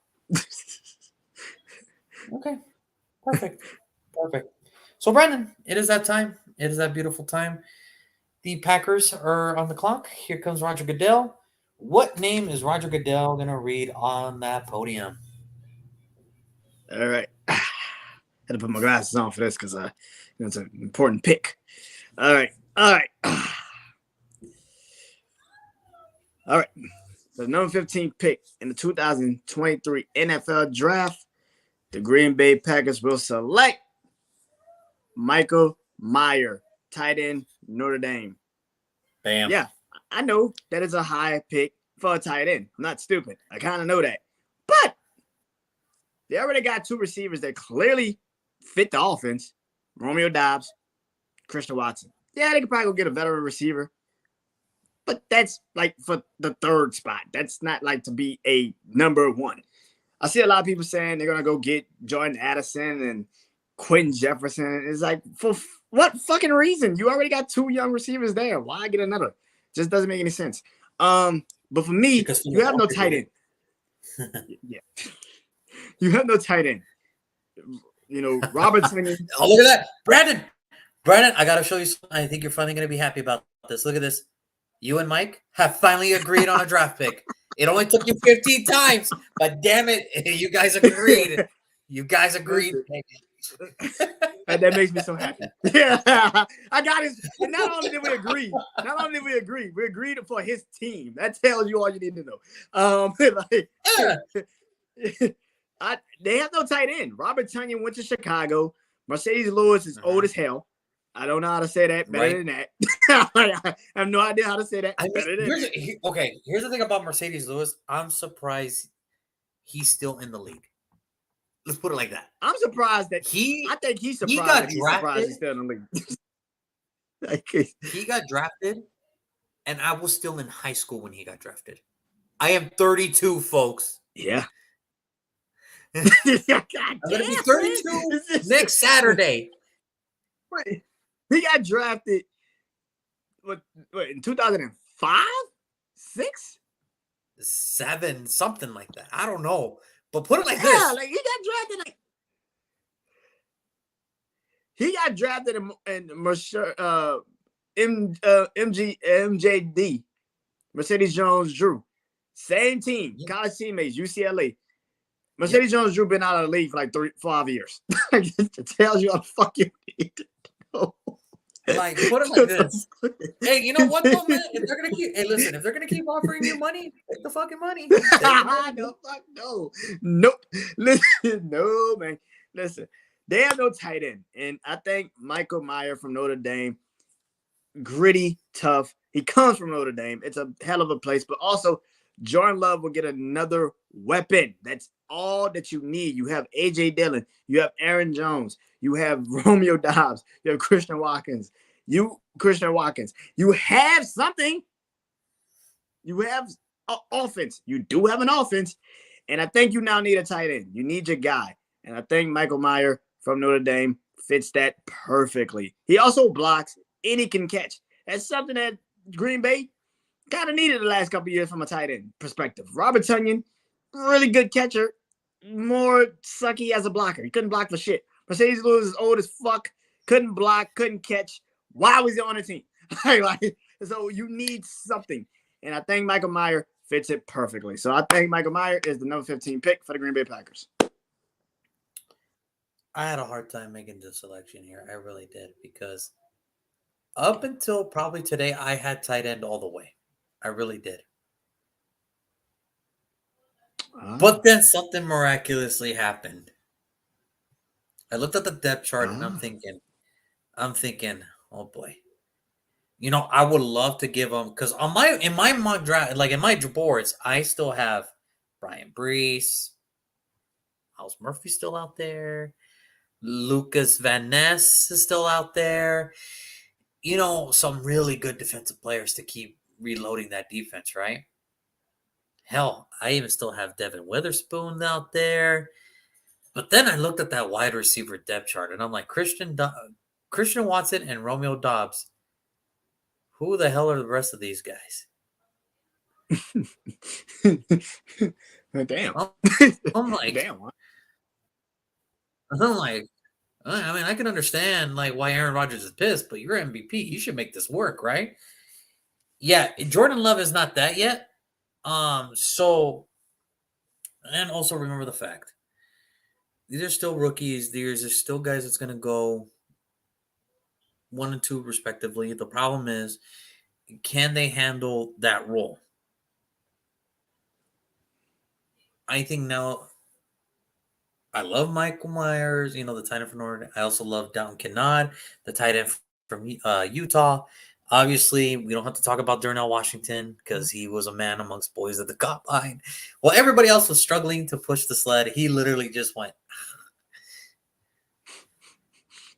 Speaker 1: Okay. Perfect. So, Brandon, it is that time. It is that beautiful time. The Packers are on the clock. Here comes Roger Goodell. What name is Roger Goodell going to read on that podium?
Speaker 2: All right. I had to put my glasses on for this because it's an important pick. All right. The number 15 pick in the 2023 NFL Draft, the Green Bay Packers will select Michael Mayer, tight end, Notre Dame.
Speaker 1: Bam.
Speaker 2: Yeah, I know that is a high pick for a tight end. I'm not stupid. I kind of know that. But they already got two receivers that clearly fit the offense. Romeo Doubs, Christian Watson. Yeah, they could probably go get a veteran receiver. But that's like for the third spot. That's not like to be a number one. I see a lot of people saying they're going to go get Jordan Addison and Quentin Jefferson. It's like, for what fucking reason? You already got two young receivers there. Why get another? Just doesn't make any sense. But for me, you have no tight end. Yeah. You have no tight end. You know, Robertson.
Speaker 1: Oh, look at that. Brandon, I got to show you something. I think you're finally going to be happy about this. Look at this. You and Mike have finally agreed on a draft pick. It only took you 15 times, but damn it, you guys agreed.
Speaker 2: And that makes me so happy. Yeah, I got his. And not only did we agree, we agreed for his team. That tells you all you need to know. They have no tight end. Robert Tonyan went to Chicago. Mercedes Lewis is old as hell. I don't know how to say that better than that. I have no idea how to say that better than that.
Speaker 1: Okay, here's the thing about Mercedes Lewis. I'm surprised he's still in the league. Let's put it like that.
Speaker 2: I'm surprised that I think he's surprised he's still in the league.
Speaker 1: He got drafted, and I was still in high school when he got drafted. I am 32, folks.
Speaker 2: Yeah.
Speaker 1: I'm going to be 32 next Saturday.
Speaker 2: Wait. He got drafted what in 2005? 6?
Speaker 1: 7, something like that. I don't know. But put it like this.
Speaker 2: Like he got drafted in MJD, Mercedes Jones-Drew. Same team, college teammates, UCLA. Mercedes Jones-Drew been out of the league for like 5 years. It tells you how the fuck you need to know.
Speaker 1: Like, put it like this. Hey, you know what though, man? If they're gonna keep offering you money, take the fucking money.
Speaker 2: No, fuck no. Nope. Listen, no, man. Listen, they have no tight end. And I think Michael Mayer from Notre Dame, gritty, tough. He comes from Notre Dame. It's a hell of a place. But also, Jordan Love will get another weapon. That's all that you need. You have A.J. Dillon. You have Aaron Jones. You have Romeo Doubs. You have Christian Watkins. You have something. You have an offense. You do have an offense. And I think you now need a tight end. You need your guy. And I think Michael Mayer from Notre Dame fits that perfectly. He also blocks and he can catch. That's something that Green Bay kind of needed the last couple of years from a tight end perspective. Robert Tonyan, really good catcher, more sucky as a blocker. He couldn't block for shit. Mercedes Lewis is old as fuck, couldn't block, couldn't catch. Why was he on the team? So you need something. And I think Michael Mayer fits it perfectly. So I think Michael Mayer is the number 15 pick for the Green Bay Packers.
Speaker 1: I had a hard time making the selection here. I really did, because up until probably today, I had tight end all the way. I really did. But then something miraculously happened. I looked at the depth chart and I'm thinking, I'm thinking, oh boy. I would love to give him because in my mock draft, like in my boards, I still have Brian Brees, Miles Murphy still out there, Lucas Van Ness is still out there. Some really good defensive players to keep reloading that defense, right? Hell, I even still have Devin Witherspoon out there. But then I looked at that wide receiver depth chart, and I'm like, Christian Watson and Romeo Dobbs. Who the hell are the rest of these guys?
Speaker 2: Damn.
Speaker 1: I'm like,
Speaker 2: Damn.
Speaker 1: I'm like, I mean, I can understand like why Aaron Rodgers is pissed, but you're MVP. You should make this work, right? Yeah, Jordan Love is not that yet. So, and also remember the fact these are still rookies. These are still guys that's going to go 1 and 2 respectively. The problem is, can they handle that role? I think now. I love Michael Myers, the tight end from Northern. I also love Dalton Kennard, the tight end from Utah. Obviously, we don't have to talk about Darnell Washington because he was a man amongst boys at the combine. While everybody else was struggling to push the sled, he literally just went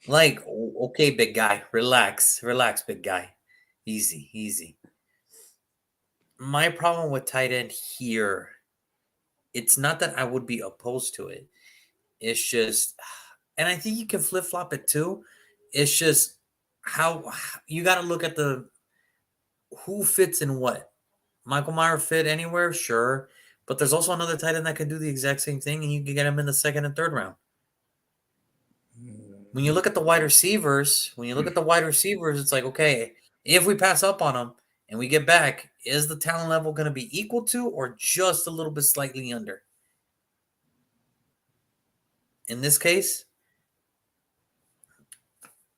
Speaker 1: like, okay, big guy, relax, big guy, easy. My problem with tight end here, it's not that I would be opposed to it. It's just, and I think you can flip flop it too. It's just how you got to look at who fits in what. Michael Meyer fit anywhere, sure, but there's also another tight end that can do the exact same thing, and you can get him in the second and third round. When you look at the wide receivers, it's like, okay, if we pass up on them and we get back, is the talent level going to be equal to or just a little bit slightly under? In this case,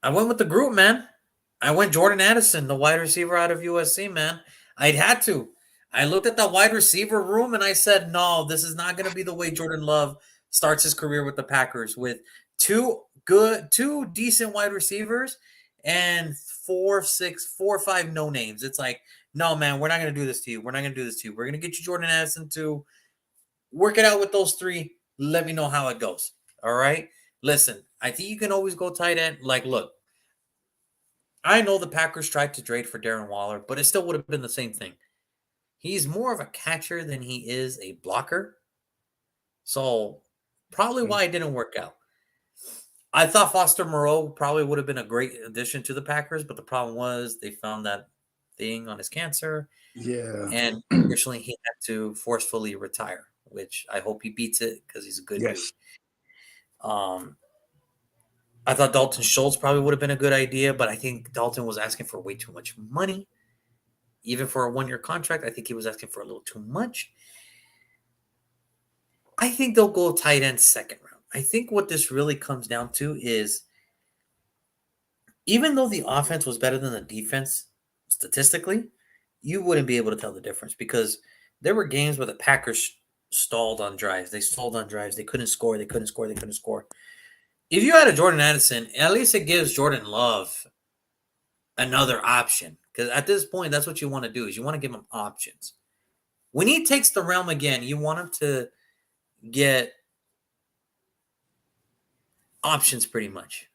Speaker 1: I went with the group, man. I went Jordan Addison, the wide receiver out of USC, man. I'd had to. I looked at the wide receiver room and I said, no, this is not going to be the way Jordan Love starts his career with the Packers with two decent wide receivers and 4 or 5 no names. It's like, no, man, we're not going to do this to you. We're going to get you Jordan Addison to work it out with those 3. Let me know how it goes. All right. Listen, I think you can always go tight end. Like, look, I know the Packers tried to trade for Darren Waller, but it still would have been the same thing. He's more of a catcher than he is a blocker. So probably why it didn't work out. I thought Foster Moreau probably would have been a great addition to the Packers, but the problem was they found that thing on his cancer.
Speaker 2: Yeah.
Speaker 1: And unfortunately, he had to forcefully retire, which I hope he beats it because he's a good dude. I thought Dalton Schultz probably would have been a good idea, but I think Dalton was asking for way too much money. Even for a 1-year contract, I think he was asking for a little too much. I think they'll go tight end second round. I think what this really comes down to is even though the offense was better than the defense statistically, you wouldn't be able to tell the difference because there were games where the Packers stalled on drives. They stalled on drives. They couldn't score. If you had a Jordan Addison, at least it gives Jordan Love another option. Because at this point, that's what you want to do is you want to give him options. When he takes the realm again, you want him to get options pretty much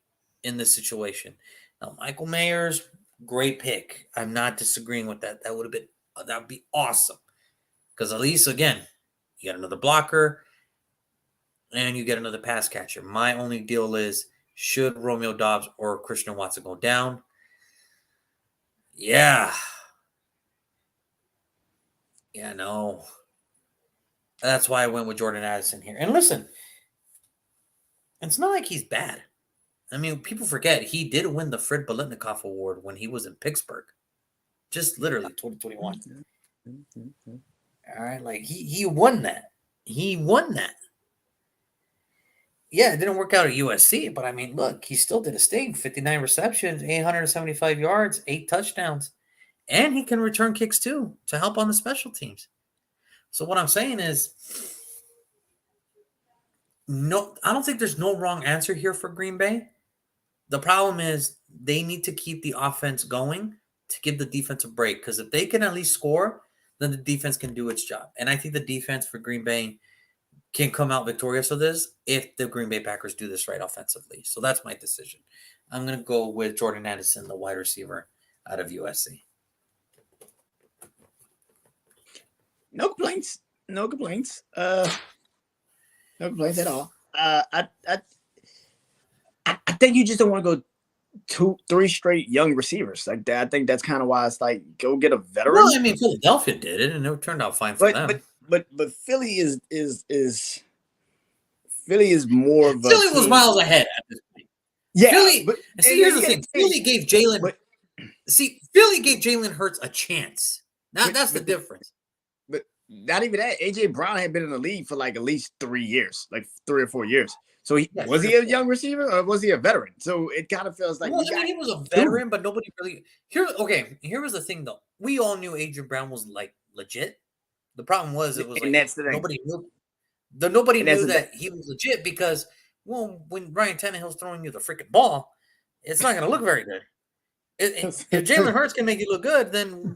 Speaker 1: in this situation. Now, Michael Mayers, great pick. I'm not disagreeing with that. That would be awesome. Because at least, again, you got another blocker and you get another pass catcher. My only deal is, should Romeo Dobbs or Christian Watson go down? Yeah. Yeah, no. That's why I went with Jordan Addison here. And listen, it's not like he's bad. I mean, people forget he did win the Fred Biletnikoff Award when he was in Pittsburgh. Just literally 2021. All right, like he won that. He won that. Yeah, it didn't work out at USC, but I mean, look, he still did a sting. 59 receptions, 875 yards, 8 touchdowns. And he can return kicks too to help on the special teams. So what I'm saying is, no, I don't think there's no wrong answer here for Green Bay. The problem is they need to keep the offense going to give the defense a break. Because if they can at least score, then the defense can do its job. And I think the defense for Green Bay can come out victorious with this if the Green Bay Packers do this right offensively. So that's my decision. I'm going to go with Jordan Addison, the wide receiver out of USC.
Speaker 2: No complaints. No complaints. No complaints at all. I think you just don't want to go 2-3 straight young receivers like that. I think that's kind of why it's like go get a veteran.
Speaker 1: Well, I mean, Philadelphia did it, and it turned out fine for them.
Speaker 2: But Philly is Philly is more of a
Speaker 1: Philly was miles ahead at this point.
Speaker 2: Yeah,
Speaker 1: Philly.
Speaker 2: but
Speaker 1: See, here's the thing: Philly gave Jalen. Philly gave Jalen Hurts a chance. Now that's the difference.
Speaker 2: But not even that. AJ Brown had been in the league for like at least 3 years, like 3 or 4 years. So was he a young receiver or was he a veteran? So it kind of feels like
Speaker 1: he was a veteran, but nobody really. Here was the thing though. We all knew AJ Brown was like legit. The problem was it was like nobody knew. Nobody knew that he was legit because when Ryan Tannehill's throwing you the freaking ball, it's not going to look very good. If Jalen Hurts can make you look good, then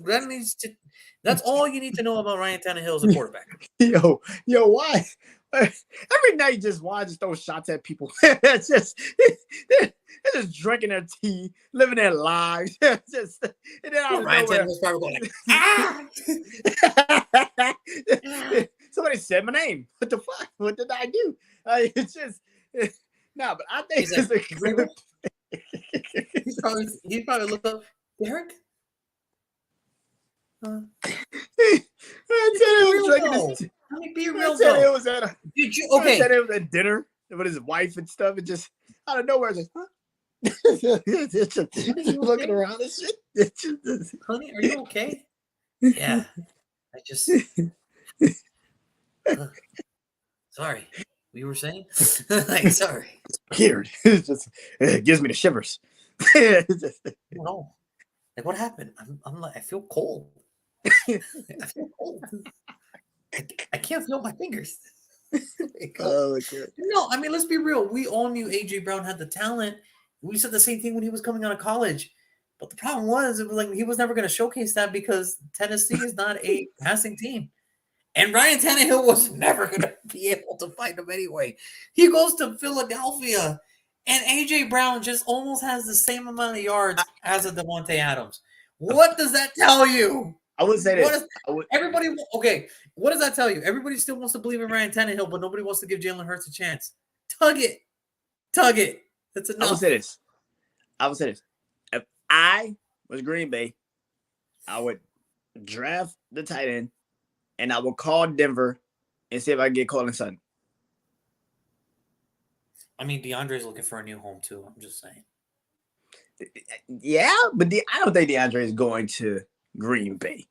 Speaker 1: that's all you need to know about Ryan Tannehill as a quarterback.
Speaker 2: Yo, why? Every night, why just throw shots at people? It's just they're just drinking their tea, living their lives. And then out of nowhere, probably going, somebody said my name. What the fuck? What did I do? It's just no, but I think it's
Speaker 1: he probably looked up Derek.
Speaker 2: I said it was drinking his tea.
Speaker 1: Let me be real.
Speaker 2: It was at
Speaker 1: okay?
Speaker 2: Said it was at dinner with his wife and stuff. And just out of nowhere, it's like, huh? It's just looking around and shit.
Speaker 1: Honey, are you okay? Yeah, I just sorry. We were saying, like, sorry.
Speaker 2: Weird. It gives me the shivers.
Speaker 1: No, like what happened? I'm like I feel cold. I feel cold. I can't feel my fingers.
Speaker 2: Oh, okay.
Speaker 1: No, I mean, let's be real. We all knew AJ Brown had the talent. We said the same thing when he was coming out of college. But the problem was, it was like he was never going to showcase that because Tennessee is not a passing team. And Ryan Tannehill was never going to be able to find him anyway. He goes to Philadelphia, and AJ Brown just almost has the same amount of yards as a Devontae Adams. What does that tell you?
Speaker 2: I would say this.
Speaker 1: Everybody, okay, what does that tell you? Everybody still wants to believe in Ryan Tannehill, but nobody wants to give Jalen Hurts a chance. Tug it. That's enough.
Speaker 2: I would say this. If I was Green Bay, I would draft the tight end, and I would call Denver and see if I can get Courtland Sutton.
Speaker 1: I mean, DeAndre's looking for a new home, too. I'm just saying.
Speaker 2: Yeah, but I don't think DeAndre is going to Green Bay.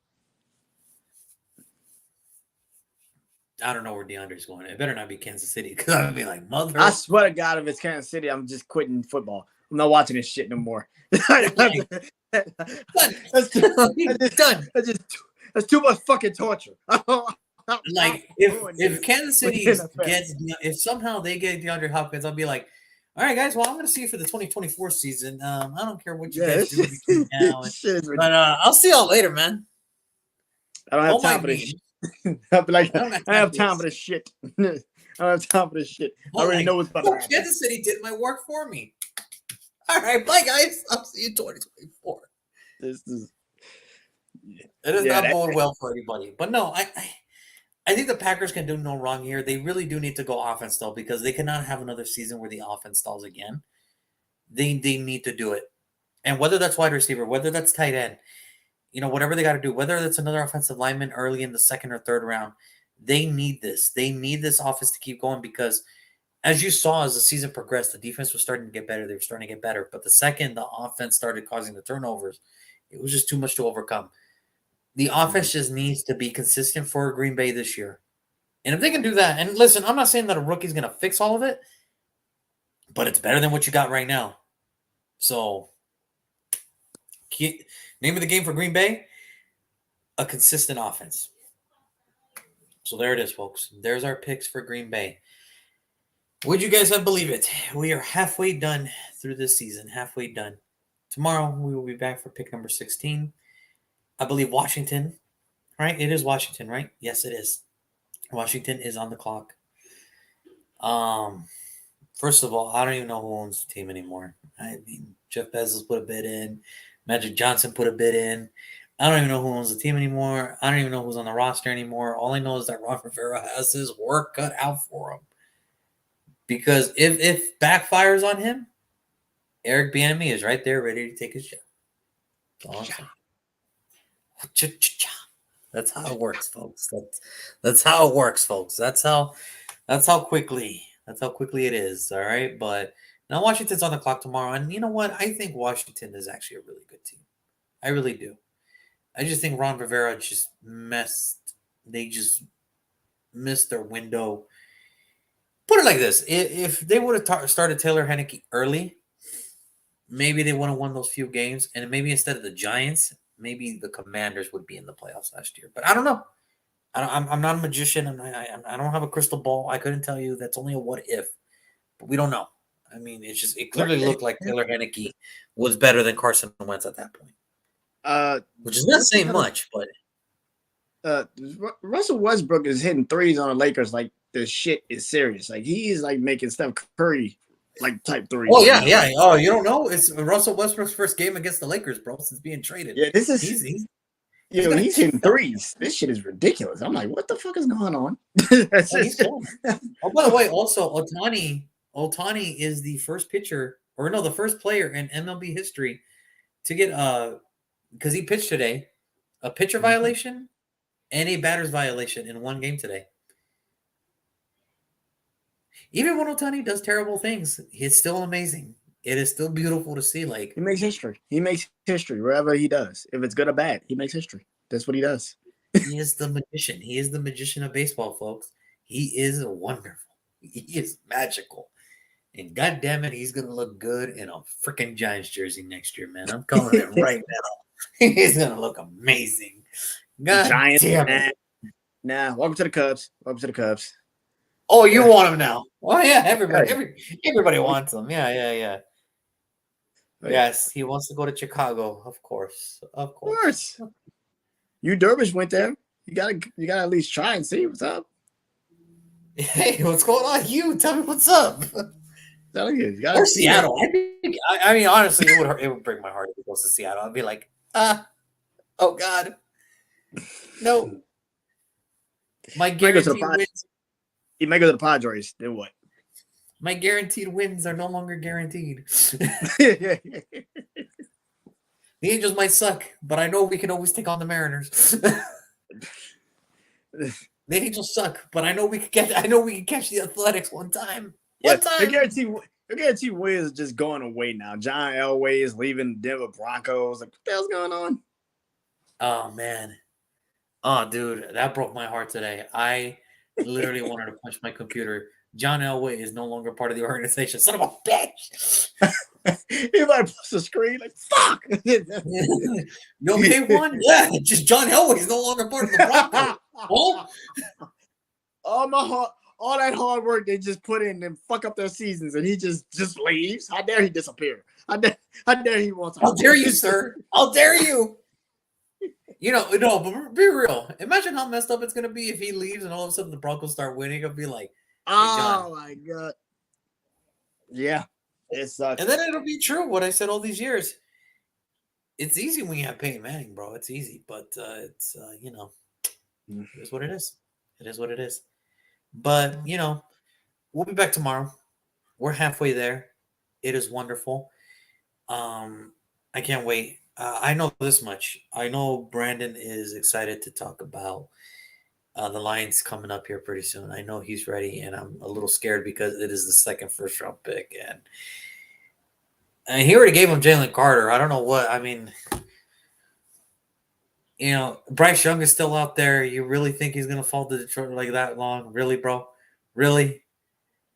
Speaker 1: I don't know where DeAndre's going. It better not be Kansas City because I'm going to be like, mother.
Speaker 2: I swear to God, if it's Kansas City, I'm just quitting football. I'm not watching this shit no more. That's too much fucking torture.
Speaker 1: Like if Kansas City if somehow they get DeAndre Hopkins, I'll be like, all right, guys. Well, I'm going to see you for the 2024 season. I don't care what you guys do between now but I'll see y'all later, man.
Speaker 2: I don't have time for this shit. I'll be like, I don't have time for this shit. I don't have time for this shit. I already know what's about to happen.
Speaker 1: Kansas City did my work for me. All right, bye, guys. I'll see you in 2024. It does not bode well for anybody. But no, I think the Packers can do no wrong here. They really do need to go offense, though, because they cannot have another season where the offense stalls again. They need to do it. And whether that's wide receiver, whether that's tight end, whatever they got to do, whether that's another offensive lineman early in the second or third round, they need this. They need this offense to keep going because, as you saw, as the season progressed, the defense was starting to get better. They were starting to get better. But the second the offense started causing the turnovers, it was just too much to overcome. The offense just needs to be consistent for Green Bay this year. And if they can do that, and listen, I'm not saying that a rookie's going to fix all of it, but it's better than what you got right now. So, name of the game for Green Bay, a consistent offense. So there it is, folks. There's our picks for Green Bay. Would you guys believe it? We are halfway done through this season. Halfway done. Tomorrow we will be back for pick number 16. I believe Washington, right? It is Washington, right? Yes, it is. Washington is on the clock. Um, First of all, I don't even know who owns the team anymore. I mean, Jeff Bezos put a bid in, Magic Johnson put a bid in. I don't even know who owns the team anymore. I don't even know who's on the roster anymore. All I know is that Ron Rivera has his work cut out for him. Because if backfires on him, Eric Bieniemy is right there ready to take his job. That's all I'm saying. That's how it works, folks. That's how it works, folks. That's how quickly it is. All right, but now Washington's on the clock tomorrow, and you know what? I think Washington is actually a really good team. I really do. I just think Ron Rivera just messed. They just missed their window. Put it like this: if they would have started Taylor Heinicke early, maybe they would have won those few games, and maybe instead of the Giants, maybe the Commanders would be in the playoffs last year. But I don't know. I'm not a magician. I don't have a crystal ball. I couldn't tell you. That's only a what if, but we don't know. I mean, it clearly looked like Taylor Heinicke was better than Carson Wentz at that point, which is not saying much, but
Speaker 2: Russell Westbrook is hitting threes on the Lakers like the shit is serious. Like he's like making Steph Curry like type threes.
Speaker 1: Oh yeah, yeah. Oh, you don't know? It's Russell Westbrook's first game against the Lakers, bro, since being traded.
Speaker 2: Yeah, this is
Speaker 1: he's
Speaker 2: he's hitting threes. This shit is ridiculous. I'm like, what the fuck is going on?
Speaker 1: He's cool. Oh, by the way, also Ohtani is the first pitcher, or no, the first player in MLB history to get because he pitched today, a pitcher violation and a batter's violation in one game today. Even when Ohtani does terrible things, he's still amazing. It is still beautiful to see. Like
Speaker 2: he makes history. He makes history wherever he does. If it's good or bad, he makes history. That's what he does.
Speaker 1: He is the magician. He is the magician of baseball, folks. He is wonderful. He is magical. And God damn it, he's gonna look good in a freaking Giants jersey next year, man. I'm calling it right now. He's gonna look amazing. God
Speaker 2: Giants,
Speaker 1: damn it.
Speaker 2: Nah, welcome to the Cubs. Welcome to the Cubs.
Speaker 1: Oh, you want him now? Oh yeah, everybody wants him. Yeah. Yes, he wants to go to Chicago, of course. Of course.
Speaker 2: You Dervish went there. You gotta at least try and see what's up.
Speaker 1: Hey, what's going on? You tell me what's up.
Speaker 2: You
Speaker 1: or Seattle. I mean, honestly, it would break my heart if it goes to Seattle. I'd be like, oh God, no. My guaranteed wins.
Speaker 2: You may go to the Padres. Then what?
Speaker 1: My guaranteed wins are no longer guaranteed. The Angels might suck, but I know we can always take on the Mariners. The Angels suck, but I know we can catch the Athletics one time.
Speaker 2: One time. The guarantee wins is just going away now. John Elway is leaving Denver Broncos. Like, what the hell's going on?
Speaker 1: Oh man. Oh dude, that broke my heart today. I literally wanted to punch my computer. John Elway is no longer part of the organization. Son of a bitch.
Speaker 2: Everybody puts the screen like, fuck.
Speaker 1: You okay, one? Yeah, just John Elway is no longer part of the Broncos.
Speaker 2: All that hard work they just put in and fuck up their seasons, and he just leaves. How dare he disappear? How dare he wants?
Speaker 1: How dare you, sir? How dare you? But be real. Imagine how messed up it's gonna be if he leaves and all of a sudden the Broncos start winning. It'll be like, hey,
Speaker 2: oh my God. Yeah, it sucks.
Speaker 1: And then it'll be true what I said all these years. It's easy when you have Peyton Manning, bro. It's easy, but it's it is what it is. It is what it is. But we'll be back tomorrow. We're halfway there. It is wonderful. I can't wait. I know this much. I know Brandon is excited to talk about the Lions coming up here pretty soon. I know he's ready, and I'm a little scared because it is the second first-round pick, and he already gave him Jalen Carter. I don't know what. I mean, Bryce Young is still out there. You really think he's going to fall to Detroit like that long? Really, bro? Really?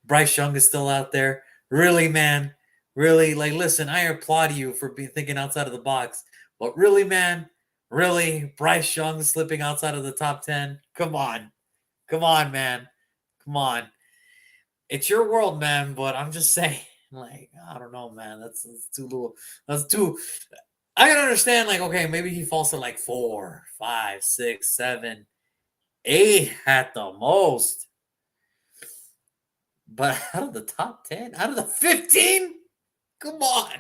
Speaker 1: Bryce Young is still out there? Really, man? Really? Like, listen, I applaud you for thinking outside of the box. But really, man? Really? Bryce Young slipping outside of the top 10? Come on. Come on, man. Come on. it's your world, man. But I'm just saying, like, I don't know, man. That's too little. That's too. I can understand, like, okay, maybe he falls to like 4, 5, 6, 7, 8 at the most. But out of the top 10, out of the 15, come on.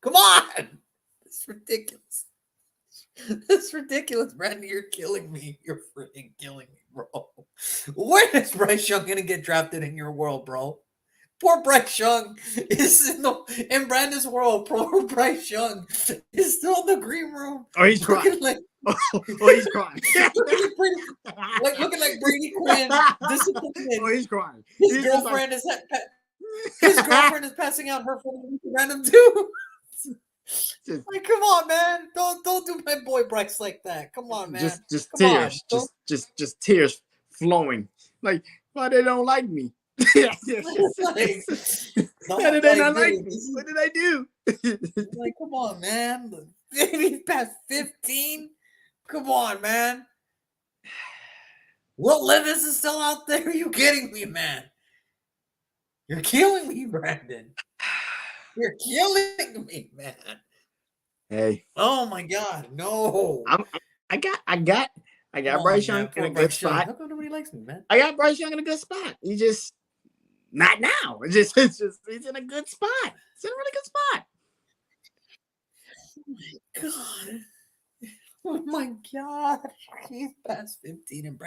Speaker 1: Come on. It's ridiculous. It's ridiculous, Brandon. You're killing me. You're freaking killing me, bro. When is Bryce Young gonna get drafted in your world, bro? Poor Bryce Young is in Brandon's world. Poor Bryce Young is still in the green room.
Speaker 2: Oh, he's crying.
Speaker 1: Like,
Speaker 2: Oh, he's crying.
Speaker 1: looking like Brady Quinn, disappointed.
Speaker 2: Oh, he's crying.
Speaker 1: His
Speaker 2: He's just
Speaker 1: girlfriend his girlfriend is passing out her phone random too.
Speaker 2: Just-
Speaker 1: Like, come on, man! Don't do my boy Bryce like that. Come on, man.
Speaker 2: just
Speaker 1: Come
Speaker 2: tears,
Speaker 1: on.
Speaker 2: just tears flowing. Like, why they don't like me?
Speaker 1: Like,
Speaker 2: Why did they not like
Speaker 1: dude,
Speaker 2: me? What did I do?
Speaker 1: like, come on, man. He's past 15. Come on, man. Will Levis is still out there. Are you kidding me, man? You're killing me, Brandon. You're killing me, man.
Speaker 2: Hey,
Speaker 1: Oh my God, no.
Speaker 2: I got Bryce Young in a good spot.
Speaker 1: How come nobody likes me, man?
Speaker 2: I got Bryce Young in a good spot. He just not now. It's just he's in a good spot. He's in a really good spot.
Speaker 1: God. Oh my God. He's past 15 and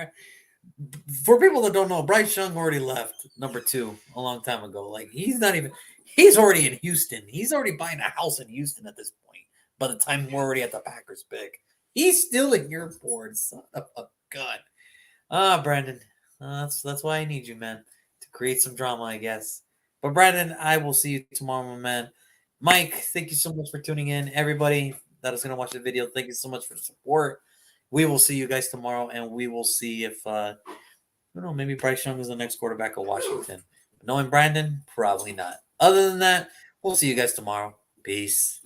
Speaker 1: for people that don't know, Bryce Young already left number 2 a long time ago. Like, he's already in Houston. He's already buying a house in Houston at this point. By the time we're already at the Packers pick, he's still in your board. Son of a gun. Brandon, that's why I need you, man, to create some drama, I guess. But Brandon, I will see you tomorrow, my man. Mike, thank you so much for tuning in. Everybody that is going to watch the video, thank you so much for the support. We will see you guys tomorrow, and we will see if I don't know, maybe Bryce Young is the next quarterback of Washington. But knowing Brandon, probably not. Other than that, we'll see you guys tomorrow. Peace.